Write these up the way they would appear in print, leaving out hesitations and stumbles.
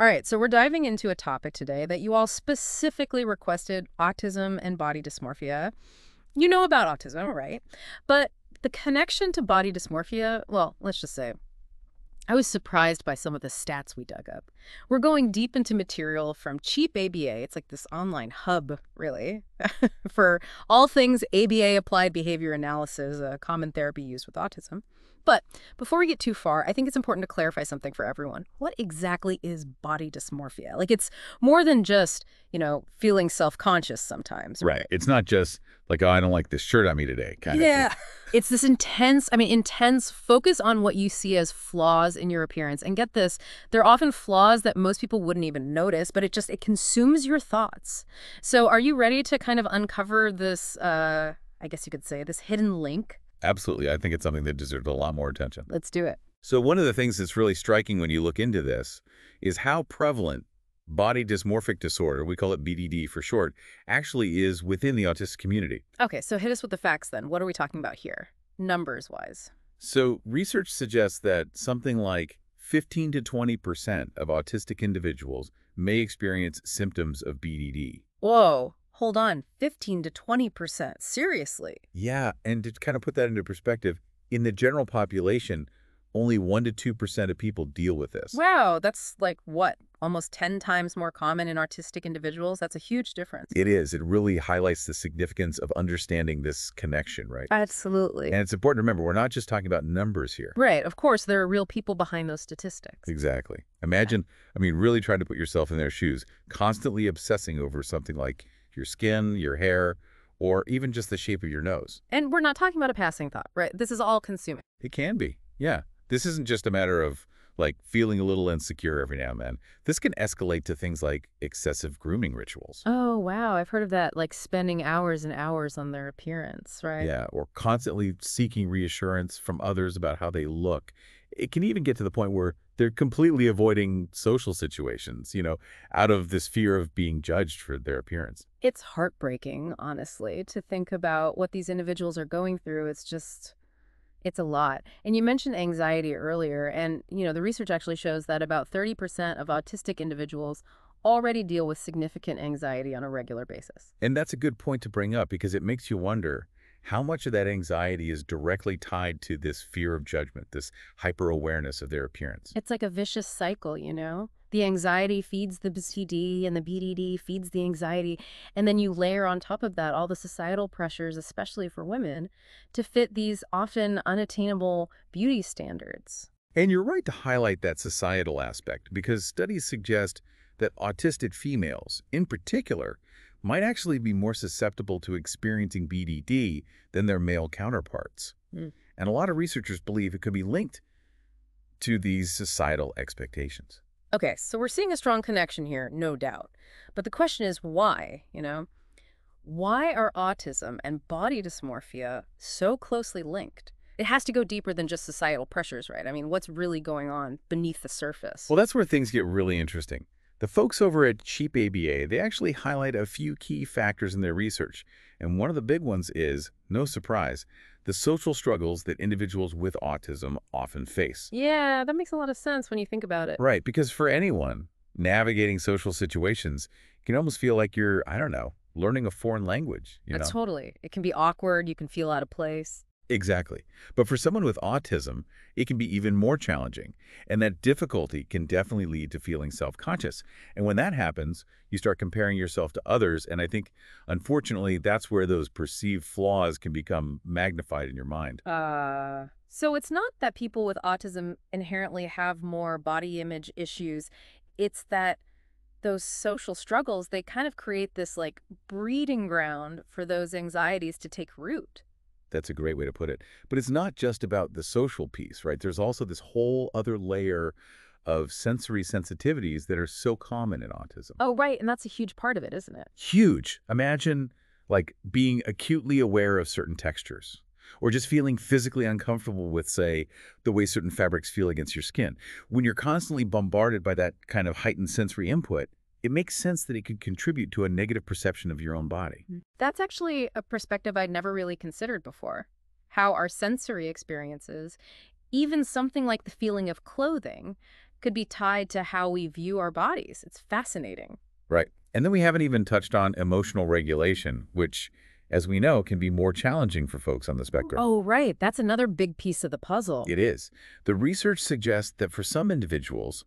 All right, so we're diving into a topic today that you all specifically requested: autism and body dysmorphia. You know about autism, right? But the connection to body dysmorphia, well, let's just say, I was surprised by some of the stats we dug up. We're going deep into material from Cheap ABA. It's like this online hub, really, for all things ABA applied behavior analysis, a common therapy used with autism. But before we get too far, I think it's important to clarify something for everyone. What exactly is body dysmorphia? Like, it's more than just, feeling self-conscious sometimes, Right. right? It's not just like, oh, I don't like this shirt on me today kind of thing. Yeah. It's this intense focus on what you see as flaws in your appearance. And get this, they're often flaws that most people wouldn't even notice, but it consumes your thoughts. So are you ready to kind of uncover this, I guess you could say, this hidden link? Absolutely. I think it's something that deserves a lot more attention. Let's do it. So one of the things that's really striking when you look into this is how prevalent body dysmorphic disorder, we call it BDD for short, actually is within the autistic community. Okay, so hit us with the facts then. What are we talking about here, numbers-wise? So research suggests that something like 15 to 20% of autistic individuals may experience symptoms of BDD. Whoa, hold on, 15 to 20%. Seriously? Yeah, and to kind of put that into perspective, in the general population, only 1 to 2% of people deal with this. Wow, that's like what? Almost 10 times more common in artistic individuals? That's a huge difference. It is. It really highlights the significance of understanding this connection, right? Absolutely. And it's important to remember, we're not just talking about numbers here. Right, of course, there are real people behind those statistics. Exactly. Imagine, really trying to put yourself in their shoes, constantly obsessing over something like your skin, your hair, or even just the shape of your nose. And we're not talking about a passing thought, right? This is all consuming. It can be, yeah. This isn't just a matter of feeling a little insecure every now and then. This can escalate to things like excessive grooming rituals. Oh, wow, I've heard of that, like spending hours and hours on their appearance, right? Yeah, or constantly seeking reassurance from others about how they look. It can even get to the point where they're completely avoiding social situations, out of this fear of being judged for their appearance. It's heartbreaking, honestly, to think about what these individuals are going through. It's a lot. And you mentioned anxiety earlier, and, the research actually shows that about 30% of autistic individuals already deal with significant anxiety on a regular basis. And that's a good point to bring up because it makes you wonder how much of that anxiety is directly tied to this fear of judgment, this hyper-awareness of their appearance. It's like a vicious cycle. The anxiety feeds the BCD and the BDD feeds the anxiety. And then you layer on top of that all the societal pressures, especially for women, to fit these often unattainable beauty standards. And you're right to highlight that societal aspect because studies suggest that autistic females, in particular, might actually be more susceptible to experiencing BDD than their male counterparts. Mm. And a lot of researchers believe it could be linked to these societal expectations. Okay, so we're seeing a strong connection here, no doubt. But the question is why, Why are autism and body dysmorphia so closely linked? It has to go deeper than just societal pressures, right? What's really going on beneath the surface? Well, that's where things get really interesting. The folks over at Cheap ABA, they actually highlight a few key factors in their research. And one of the big ones is, no surprise, the social struggles that individuals with autism often face. Yeah, that makes a lot of sense when you think about it. Right, because for anyone, navigating social situations can almost feel like you're, I don't know, learning a foreign language, Totally. It can be awkward. You can feel out of place. Exactly. But for someone with autism, it can be even more challenging. And that difficulty can definitely lead to feeling self-conscious. And when that happens, you start comparing yourself to others. And I think, unfortunately, that's where those perceived flaws can become magnified in your mind. So it's not that people with autism inherently have more body image issues. It's that those social struggles, they kind of create this like breeding ground for those anxieties to take root. That's a great way to put it. But it's not just about the social piece, right? There's also this whole other layer of sensory sensitivities that are so common in autism. Oh, right. And that's a huge part of it, isn't it? Huge. Imagine being acutely aware of certain textures or just feeling physically uncomfortable with, say, the way certain fabrics feel against your skin. When you're constantly bombarded by that kind of heightened sensory input, it makes sense that it could contribute to a negative perception of your own body. That's actually a perspective I'd never really considered before. How our sensory experiences, even something like the feeling of clothing, could be tied to how we view our bodies. It's fascinating. Right. And then we haven't even touched on emotional regulation, which, as we know, can be more challenging for folks on the spectrum. Oh, right. That's another big piece of the puzzle. It is. The research suggests that for some individuals,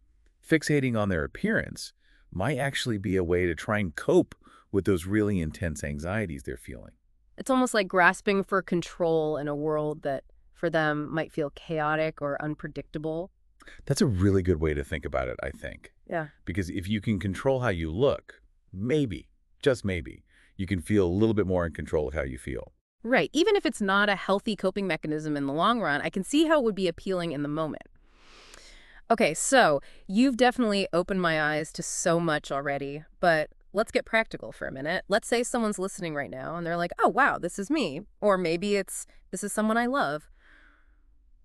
fixating on their appearance might actually be a way to try and cope with those really intense anxieties they're feeling. It's almost like grasping for control in a world that, for them, might feel chaotic or unpredictable. That's a really good way to think about it, I think. Yeah. Because if you can control how you look, maybe, just maybe, you can feel a little bit more in control of how you feel. Right. Even if it's not a healthy coping mechanism in the long run, I can see how it would be appealing in the moment. Okay, so you've definitely opened my eyes to so much already, but let's get practical for a minute. Let's say someone's listening right now and they're like, oh, wow, this is me. Or maybe this is someone I love.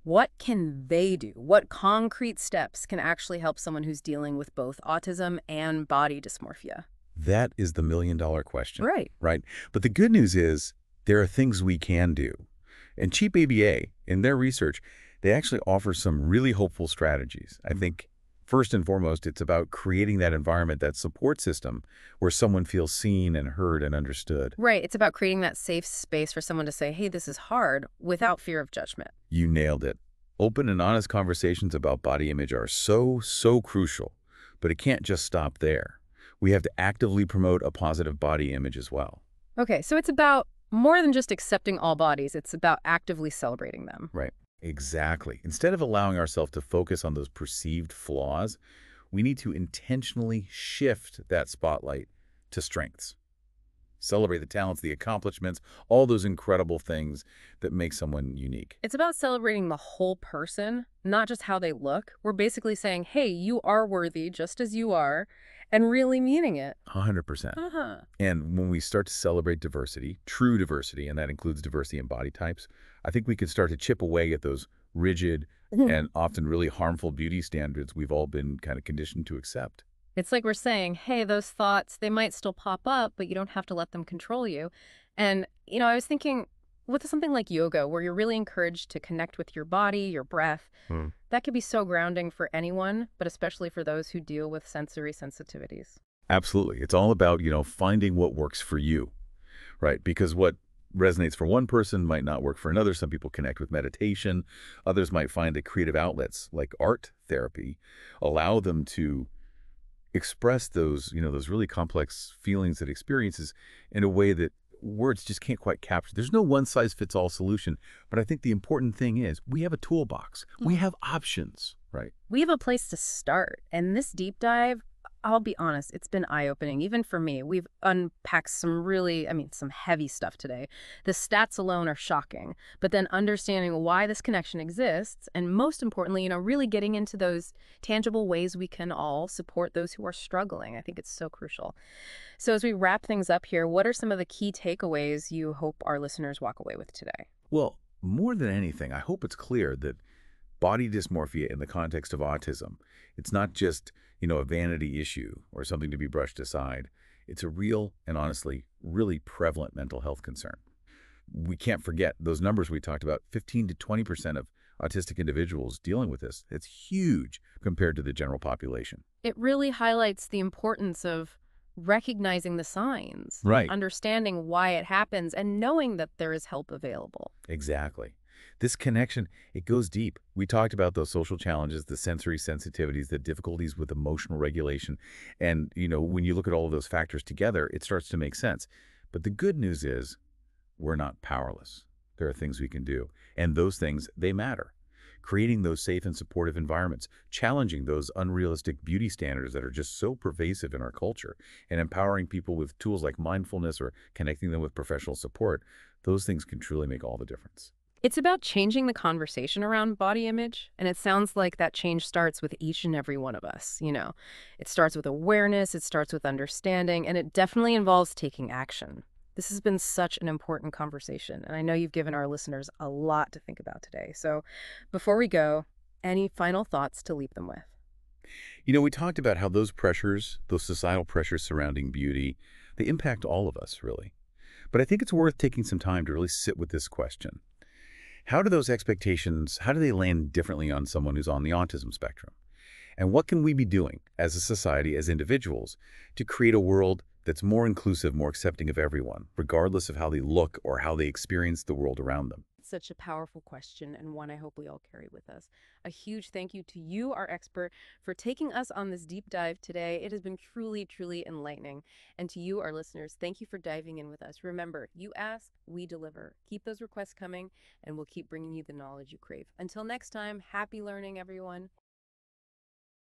What can they do? What concrete steps can actually help someone who's dealing with both autism and body dysmorphia? That is the million-dollar question. Right. Right? But the good news is there are things we can do. And Cheap ABA, in their research, they actually offer some really hopeful strategies. I think first and foremost, it's about creating that environment, that support system where someone feels seen and heard and understood. Right. It's about creating that safe space for someone to say, hey, this is hard without fear of judgment. You nailed it. Open and honest conversations about body image are so crucial, but it can't just stop there. We have to actively promote a positive body image as well. Okay, so it's about more than just accepting all bodies. It's about actively celebrating them. Right. Exactly. Instead of allowing ourselves to focus on those perceived flaws, we need to intentionally shift that spotlight to strengths. Celebrate the talents, the accomplishments, all those incredible things that make someone unique. It's about celebrating the whole person, not just how they look. We're basically saying, hey, you are worthy just as you are, and really meaning it. 100%. And when we start to celebrate diversity, true diversity, and that includes diversity in body types, I think we can start to chip away at those rigid and often really harmful beauty standards we've all been kind of conditioned to accept. It's like we're saying, hey, those thoughts, they might still pop up, but you don't have to let them control you. And, I was thinking with something like yoga, where you're really encouraged to connect with your body, your breath, that could be so grounding for anyone, but especially for those who deal with sensory sensitivities. Absolutely. It's all about, finding what works for you, right? Because what resonates for one person might not work for another. Some people connect with meditation. Others might find that creative outlets like art therapy allow them to express those, those really complex feelings and experiences in a way that words just can't quite capture. There's no one-size-fits-all solution, but I think the important thing is we have a toolbox. We have options, right? We have a place to start. And this deep dive, I'll be honest, it's been eye-opening, even for me. We've unpacked some really, some heavy stuff today. The stats alone are shocking, but then understanding why this connection exists, and most importantly, really getting into those tangible ways we can all support those who are struggling. I think it's so crucial. So as we wrap things up here, what are some of the key takeaways you hope our listeners walk away with today? Well, more than anything, I hope it's clear that body dysmorphia in the context of autism, it's not just, a vanity issue or something to be brushed aside. It's a real and honestly really prevalent mental health concern. We can't forget those numbers we talked about, 15 to 20% of autistic individuals dealing with this. It's huge compared to the general population. It really highlights the importance of recognizing the signs, right? Understanding why it happens, and knowing that there is help available. Exactly. This connection, it goes deep. We talked about those social challenges, the sensory sensitivities, the difficulties with emotional regulation. And, when you look at all of those factors together, it starts to make sense. But the good news is we're not powerless. There are things we can do. And those things, they matter. Creating those safe and supportive environments, challenging those unrealistic beauty standards that are just so pervasive in our culture, and empowering people with tools like mindfulness or connecting them with professional support, those things can truly make all the difference. It's about changing the conversation around body image, and it sounds like that change starts with each and every one of us, It starts with awareness, it starts with understanding, and it definitely involves taking action. This has been such an important conversation, and I know you've given our listeners a lot to think about today. So before we go, any final thoughts to leave them with? We talked about how those pressures, those societal pressures surrounding beauty, they impact all of us, really. But I think it's worth taking some time to really sit with this question. How do those expectations, how do they land differently on someone who's on the autism spectrum? And what can we be doing as a society, as individuals, to create a world that's more inclusive, more accepting of everyone, regardless of how they look or how they experience the world around them? Such a powerful question, and one I hope we all carry with us. A huge thank you to you, our expert, for taking us on this deep dive today. It has been truly, truly enlightening. And to you, our listeners, thank you for diving in with us. Remember, you ask, we deliver. Keep those requests coming, and we'll keep bringing you the knowledge you crave. Until next time, happy learning, everyone.